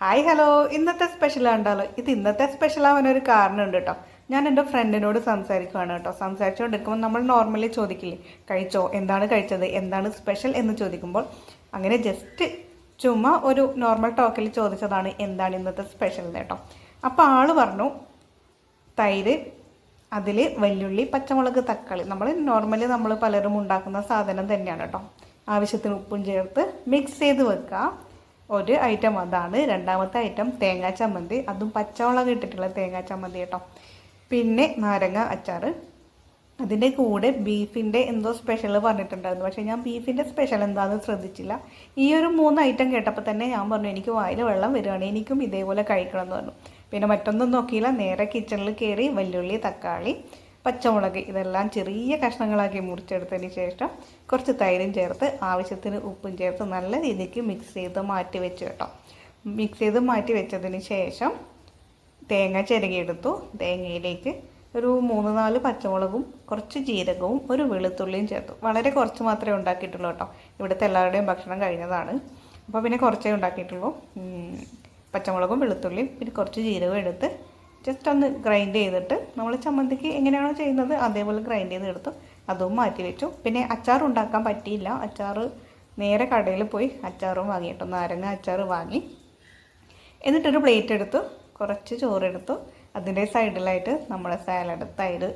Hi hello, ഇന്നത്തെ special ഉണ്ടല്ലോ. ഇത് ഇന്നത്തെ സ്പെഷ്യൽ ആവാനൊരു കാരണമുണ്ട് കേട്ടോ. ഞാൻ എൻ്റെ ഫ്രണ്ടിനോട് സംസാരിക്കുകയാണ് കേട്ടോ. സംസാരിച്ചുകൊണ്ടിരിക്കുമ്പോൾ നമ്മൾ നോർമലി ചോദിക്കില്ലേ, കഴിച്ചോ, എന്താണ് കഴിച്ചത്, എന്താണ് സ്പെഷ്യൽ എന്ന് ചോദിക്കുമ്പോൾ അങ്ങനെ ജസ്റ്റ് ചുമ്മാ ഒരു നോർമൽ ടോക്കിൽ ചോദിച്ചതാണ് എന്താണ് ഇന്നത്തെ സ്പെഷ്യൽ കേട്ടോ. അപ്പോൾ ആൾ പറഞ്ഞു തൈര്, അതിൽ വെല്ലുള്ളി, പച്ചമുളക്, തക്കാളി, നമ്മൾ പലരും ഉണ്ടാക്കുന്ന സാധനം തന്നെയാണ് കേട്ടോ. ആവശ്യത്തിന് ഉപ്പും ചേർത്ത് മിക്സ് ചെയ്ത് വെക്കുക. ഒരു ഐറ്റം അതാണ്. രണ്ടാമത്തെ ഐറ്റം തേങ്ങാ ചമ്മന്തി, അതും പച്ചമുളക് ഇട്ടിട്ടുള്ള തേങ്ങാ ചമ്മന്തി കേട്ടോ. പിന്നെ നാരങ്ങ അച്ചാർ. അതിൻ്റെ കൂടെ ബീഫിൻ്റെ എന്തോ സ്പെഷ്യൽ പറഞ്ഞിട്ടുണ്ടായിരുന്നു, പക്ഷേ ഞാൻ ബീഫിൻ്റെ സ്പെഷ്യൽ എന്താണെന്ന് ശ്രദ്ധിച്ചില്ല. ഈ ഒരു 3 ഐറ്റം കേട്ടപ്പോൾ തന്നെ ഞാൻ പറഞ്ഞു എനിക്ക് വായിൽ വെള്ളം വരികയാണ്, എനിക്കും ഇതേപോലെ കഴിക്കണം എന്ന് പറഞ്ഞു. പിന്നെ മറ്റൊന്നും നോക്കിയില്ല, നേരെ കിച്ചണിൽ കയറി വെല്ലുള്ളി, തക്കാളി, പച്ചമുളക് ഇതെല്ലാം ചെറിയ കഷ്ണങ്ങളാക്കി മുറിച്ചെടുത്തതിന് ശേഷം കുറച്ച് തൈരും ചേർത്ത് ആവശ്യത്തിന് ഉപ്പും ചേർത്ത് നല്ല രീതിക്ക് മിക്സ് ചെയ്ത് മാറ്റി വെച്ചു കേട്ടോ. മിക്സ് ചെയ്ത് മാറ്റി വെച്ചതിന് ശേഷം തേങ്ങ ചിരകിയെടുത്തു. തേങ്ങയിലേക്ക് ഒരു 3-4 പച്ചമുളകും കുറച്ച് ജീരകവും ഒരു വെളുത്തുള്ളിയും ചേർത്തു. വളരെ കുറച്ച് മാത്രമേ ഉണ്ടാക്കിയിട്ടുള്ളൂ കേട്ടോ. ഇവിടുത്തെ എല്ലാവരുടെയും ഭക്ഷണം കഴിഞ്ഞതാണ്, അപ്പോൾ പിന്നെ കുറച്ചേ ഉണ്ടാക്കിയിട്ടുള്ളൂ. പച്ചമുളകും വെളുത്തുള്ളിയും പിന്നെ കുറച്ച് ജീരകവും എടുത്ത് ജസ്റ്റ് ഒന്ന് ഗ്രൈൻഡ് ചെയ്തിട്ട് നമ്മൾ ചമ്മന്തിക്ക് എങ്ങനെയാണോ ചെയ്യുന്നത് അതേപോലെ ഗ്രൈൻഡ് ചെയ്തെടുത്തു. അതും മാറ്റി വെച്ചു. പിന്നെ അച്ചാർ ഉണ്ടാക്കാൻ പറ്റിയില്ല. അച്ചാർ നേരെ കടയിൽ പോയി അച്ചാറും വാങ്ങി കേട്ടോ. നാരങ്ങ അച്ചാർ വാങ്ങി. എന്നിട്ടൊരു പ്ലേറ്റ് എടുത്തു, കുറച്ച് ചോറെടുത്തു. അതിൻ്റെ സൈഡിലായിട്ട് നമ്മുടെ സാലഡ്, തൈര്,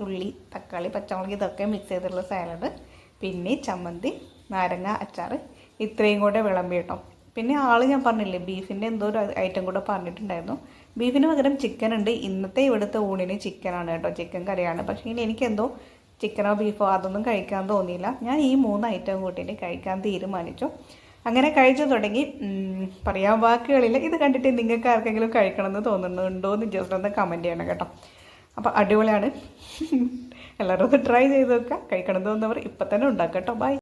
ഉള്ളി, തക്കാളി, പച്ചമുളക് ഇതൊക്കെ മിക്സ് ചെയ്തിട്ടുള്ള സാലഡ്, പിന്നെ ചമ്മന്തി, നാരങ്ങ അച്ചാർ, ഇത്രയും കൂടെ വിളമ്പി കേട്ടോ. പിന്നെ ഞാൻ പറഞ്ഞില്ലേ ബീഫിൻ്റെ എന്തോ ഒരു ഐറ്റം കൂടെ പറഞ്ഞിട്ടുണ്ടായിരുന്നു. ബീഫിന് പകരം ചിക്കൻ ഉണ്ട്. ഇന്നത്തെ ഇവിടുത്തെ ഊണിന് ചിക്കനാണ് കേട്ടോ, ചിക്കൻ കറിയാണ്. പക്ഷേ ഇനി എനിക്കെന്തോ ചിക്കനോ ബീഫോ അതൊന്നും കഴിക്കാൻ തോന്നിയില്ല. ഞാൻ ഈ 3 ഐറ്റം കൂട്ടിയിട്ട് കഴിക്കാൻ തീരുമാനിച്ചു. അങ്ങനെ കഴിച്ചു തുടങ്ങി. പറയാൻ വാക്കുകളില്ല. ഇത് കണ്ടിട്ട് നിങ്ങൾക്ക് ആർക്കെങ്കിലും കഴിക്കണമെന്ന് തോന്നുന്നുണ്ടോ എന്ന് ജസ്റ്റ് ഒന്ന് കമൻറ്റ് ചെയ്യണം കേട്ടോ. അപ്പോൾ അടിപൊളിയാണ്. എല്ലാവരും ഒന്ന് ട്രൈ ചെയ്ത് നോക്കുക. കഴിക്കണം തോന്നുന്നവർ ഇപ്പം തന്നെ ഉണ്ടാക്കാം കേട്ടോ. ബൈ.